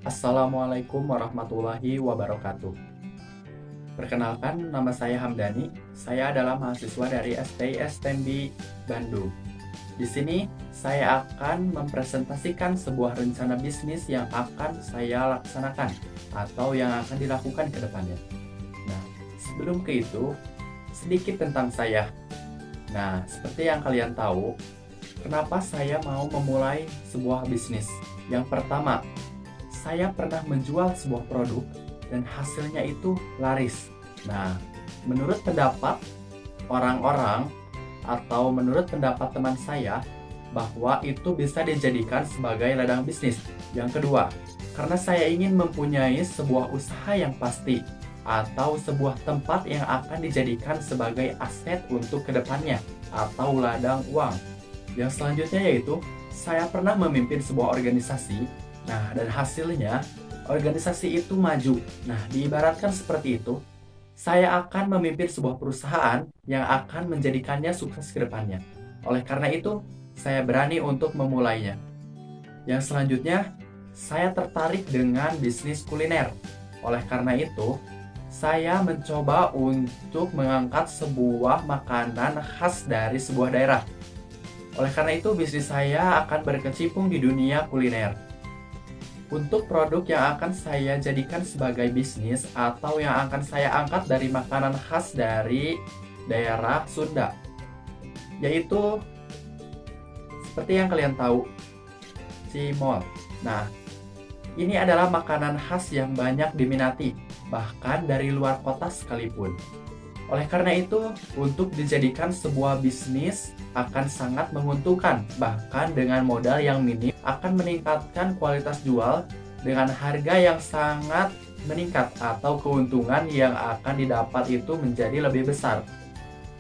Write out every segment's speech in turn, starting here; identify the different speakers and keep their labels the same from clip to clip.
Speaker 1: Assalamualaikum warahmatullahi wabarakatuh. Perkenalkan, nama saya Hamdani. Saya adalah mahasiswa dari STI STMB Bandung. Di sini, saya akan mempresentasikan sebuah rencana bisnis yang akan saya laksanakan atau yang akan dilakukan ke depannya. Nah, sebelum ke itu, sedikit tentang saya. Nah, seperti yang kalian tahu, kenapa saya mau memulai sebuah bisnis? Yang pertama, saya pernah menjual sebuah produk dan hasilnya itu laris. Nah, menurut pendapat orang-orang atau menurut pendapat teman saya bahwa itu bisa dijadikan sebagai ladang bisnis. Yang kedua, karena saya ingin mempunyai sebuah usaha yang pasti atau sebuah tempat yang akan dijadikan sebagai aset untuk kedepannya atau ladang uang. Yang selanjutnya yaitu saya pernah memimpin sebuah organisasi. Nah, dan hasilnya organisasi itu maju. Nah, diibaratkan seperti itu, saya akan memimpin sebuah perusahaan yang akan menjadikannya sukses ke depannya. Oleh karena itu, saya berani untuk memulainya. Yang selanjutnya, saya tertarik dengan bisnis kuliner. Oleh karena itu, saya mencoba untuk mengangkat sebuah makanan khas dari sebuah daerah. Oleh karena itu, bisnis saya akan berkecimpung di dunia kuliner. Untuk produk yang akan saya jadikan sebagai bisnis atau yang akan saya angkat dari makanan khas dari daerah Sunda, yaitu seperti yang kalian tahu, cimol. Nah, ini adalah makanan khas yang banyak diminati, bahkan dari luar kota sekalipun. Oleh karena itu, untuk dijadikan sebuah bisnis akan sangat menguntungkan, bahkan dengan modal yang minim akan meningkatkan kualitas jual dengan harga yang sangat meningkat atau keuntungan yang akan didapat itu menjadi lebih besar.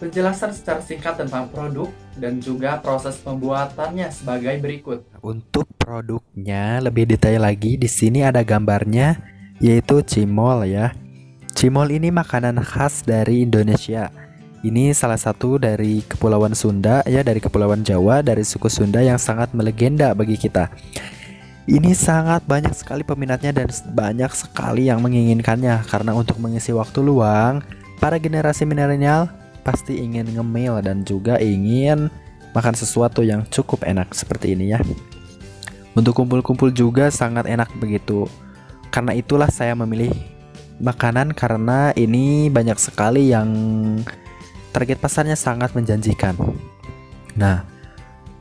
Speaker 1: Penjelasan secara singkat tentang produk dan juga proses pembuatannya sebagai berikut.
Speaker 2: Untuk produknya lebih detail lagi, di sini ada gambarnya, yaitu cimol ya. Cimol ini makanan khas dari Indonesia. Ini salah satu dari Kepulauan Sunda ya, dari Kepulauan Jawa, dari suku Sunda yang sangat melegenda bagi kita. Ini sangat banyak sekali peminatnya dan banyak sekali yang menginginkannya, karena untuk mengisi waktu luang, para generasi milenial pasti ingin ngemil dan juga ingin makan sesuatu yang cukup enak seperti ini ya. Untuk kumpul-kumpul juga sangat enak begitu. Karena itulah saya memilih makanan, karena ini banyak sekali yang target pasarnya sangat menjanjikan. Nah,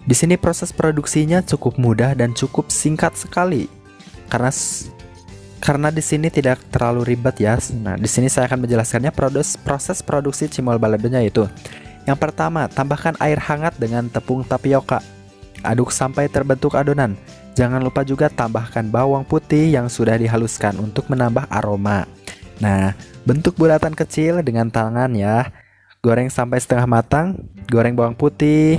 Speaker 2: di sini proses produksinya cukup mudah dan cukup singkat sekali. Karena di sini tidak terlalu ribet ya. Nah, di sini saya akan menjelaskannya proses produksi cimol baladonya itu. Yang pertama, tambahkan air hangat dengan tepung tapioka. Aduk sampai terbentuk adonan. Jangan lupa juga tambahkan bawang putih yang sudah dihaluskan untuk menambah aroma. Nah, bentuk bulatan kecil dengan tangan ya. Goreng sampai setengah matang. Goreng bawang putih,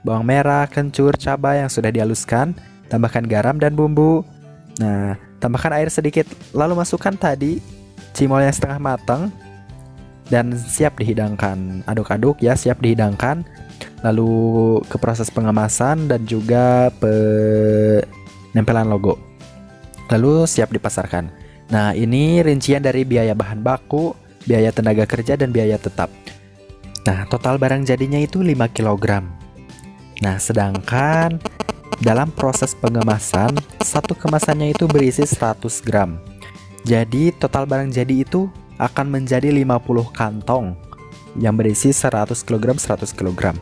Speaker 2: bawang merah, kencur, cabai yang sudah dihaluskan. Tambahkan garam dan bumbu. Nah, tambahkan air sedikit. Lalu masukkan tadi cimol yang setengah matang dan siap dihidangkan. Aduk-aduk ya, siap dihidangkan. Lalu ke proses pengemasan dan juga penempelan logo. Lalu siap dipasarkan. Nah, ini rincian dari biaya bahan baku, biaya tenaga kerja, dan biaya tetap. Nah, total barang jadinya itu 5 kg. Nah, sedangkan dalam proses pengemasan, satu kemasannya itu berisi 100 gram. Jadi, total barang jadi itu akan menjadi 50 kantong yang berisi 100 kg 100 kg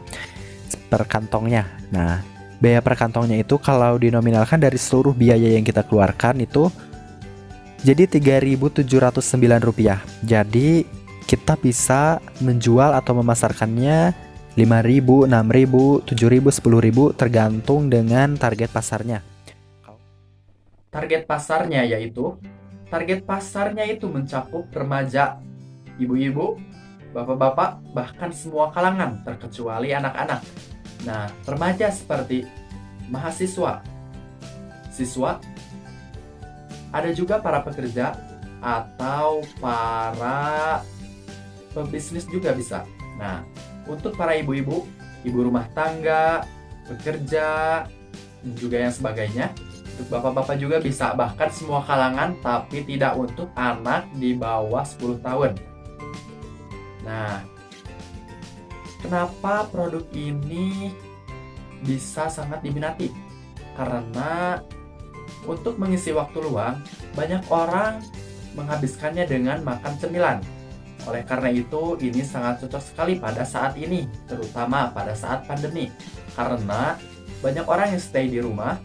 Speaker 2: per kantongnya. Nah, biaya per kantongnya itu kalau dinominalkan dari seluruh biaya yang kita keluarkan itu jadi Rp3.709. Jadi kita bisa menjual atau memasarkannya Rp5.000, Rp6.000, Rp7.000, Rp10.000 tergantung dengan target pasarnya.
Speaker 1: Target pasarnya itu mencakup remaja, ibu-ibu, bapak-bapak, bahkan semua kalangan terkecuali anak-anak. Nah, remaja seperti mahasiswa, siswa, ada juga para pekerja atau para pebisnis juga bisa. Nah, untuk para ibu-ibu, ibu rumah tangga, pekerja, dan juga yang sebagainya, Untuk bapak-bapak juga bisa, bahkan semua kalangan, tapi tidak untuk anak di bawah 10 tahun. Nah, kenapa produk ini bisa sangat diminati? Karena untuk mengisi waktu luang, banyak orang menghabiskannya dengan makan cemilan. Oleh karena itu, ini sangat cocok sekali pada saat ini, terutama pada saat pandemi. Karena banyak orang yang stay di rumah.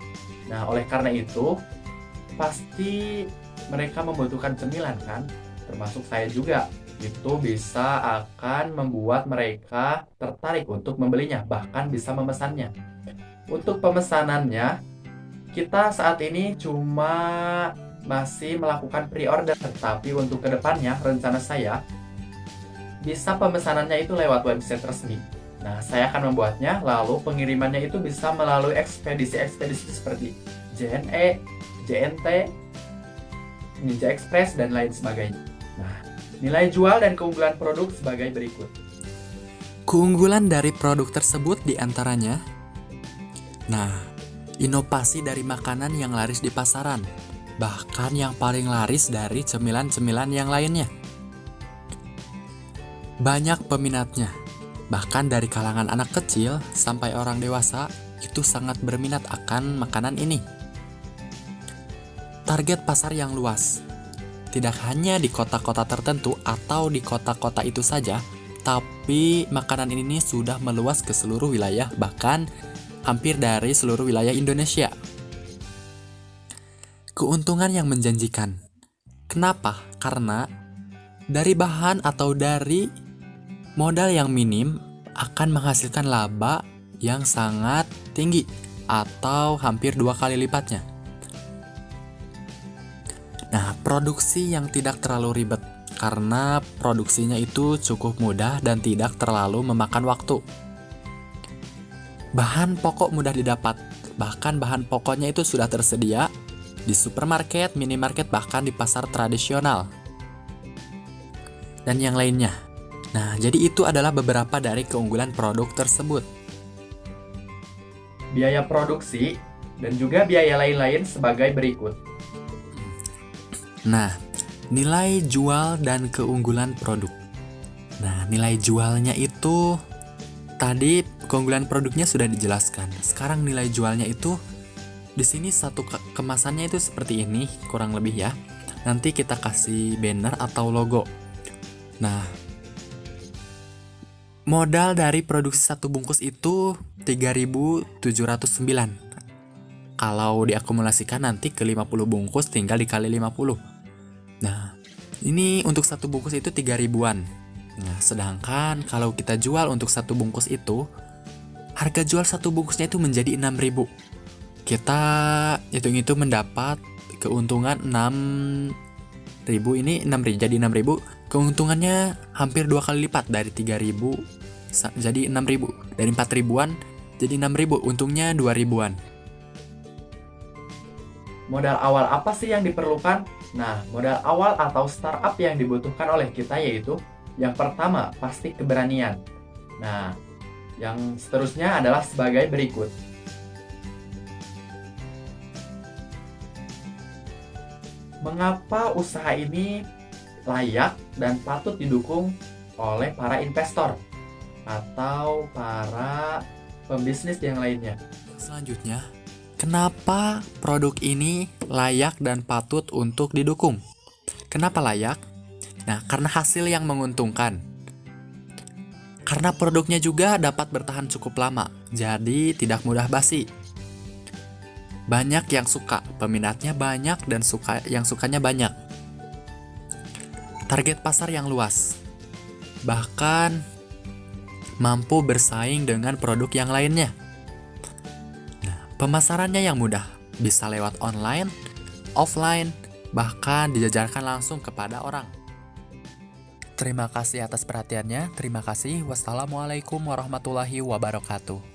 Speaker 1: Nah, oleh karena itu, pasti mereka membutuhkan cemilan kan? Termasuk saya juga. Itu bisa akan membuat mereka tertarik untuk membelinya, bahkan bisa memesannya. Untuk pemesanannya, kita saat ini cuma masih melakukan pre-order, tapi untuk kedepannya rencana saya bisa pemesanannya itu lewat website resmi. Nah, saya akan membuatnya, lalu pengirimannya itu bisa melalui ekspedisi-ekspedisi seperti JNE, JNT, Ninja Express, dan lain sebagainya. Nah, nilai jual dan keunggulan produk sebagai berikut.
Speaker 2: Keunggulan dari produk tersebut diantaranya, inovasi dari makanan yang laris di pasaran, bahkan yang paling laris dari cemilan-cemilan yang lainnya. Banyak peminatnya, bahkan dari kalangan anak kecil sampai orang dewasa itu sangat berminat akan makanan ini. Target pasar yang luas, tidak hanya di kota-kota tertentu atau di kota-kota itu saja, tapi makanan ini sudah meluas ke seluruh wilayah, bahkan hampir dari seluruh wilayah Indonesia. Keuntungan yang menjanjikan. Kenapa? Karena dari bahan atau dari modal yang minim akan menghasilkan laba yang sangat tinggi atau hampir 2 kali lipatnya. Nah, produksi yang tidak terlalu ribet karena produksinya itu cukup mudah dan tidak terlalu memakan waktu. Bahan pokok mudah didapat, bahkan bahan pokoknya itu sudah tersedia di supermarket, minimarket, bahkan di pasar tradisional dan yang lainnya. Nah, jadi itu adalah beberapa dari keunggulan produk tersebut.
Speaker 1: Biaya produksi dan juga biaya lain-lain sebagai berikut.
Speaker 2: Nah, nilai jual dan keunggulan produk. Nah, nilai jualnya itu tadi keunggulan produknya sudah dijelaskan. Sekarang nilai jualnya itu di sini satu kemasannya itu seperti ini, kurang lebih ya. Nanti kita kasih banner atau logo. Nah, modal dari produksi satu bungkus itu 3.709. Kalau diakumulasikan nanti ke 50 bungkus tinggal dikali 50. Nah, ini untuk satu bungkus itu 3.000-an. Nah, sedangkan kalau kita jual untuk satu bungkus itu, harga jual satu bungkusnya itu menjadi 6.000. Kita hitung-hitung mendapat keuntungan 6.000, ini 6.000 jadi 6.000. Keuntungannya hampir 2 kali lipat, dari 3.000 jadi 6.000. Dari 4.000-an jadi 6.000, untungnya 2.000-an.
Speaker 1: Modal awal apa sih yang diperlukan? Nah, modal awal atau startup yang dibutuhkan oleh kita yaitu yang pertama pasti keberanian. Nah, yang seterusnya adalah sebagai berikut. Mengapa usaha ini layak dan patut didukung oleh para investor atau para pembisnis yang lainnya?
Speaker 2: Selanjutnya, kenapa produk ini layak dan patut untuk didukung? Kenapa layak? Nah, karena hasil yang menguntungkan. Karena produknya juga dapat bertahan cukup lama, jadi tidak mudah basi. Banyak yang suka, peminatnya banyak dan yang sukanya banyak. Target pasar yang luas, bahkan mampu bersaing dengan produk yang lainnya. Nah, pemasarannya yang mudah, bisa lewat online, offline, bahkan dijajarkan langsung kepada orang. Terima kasih atas perhatiannya. Terima kasih. Wassalamualaikum warahmatullahi wabarakatuh.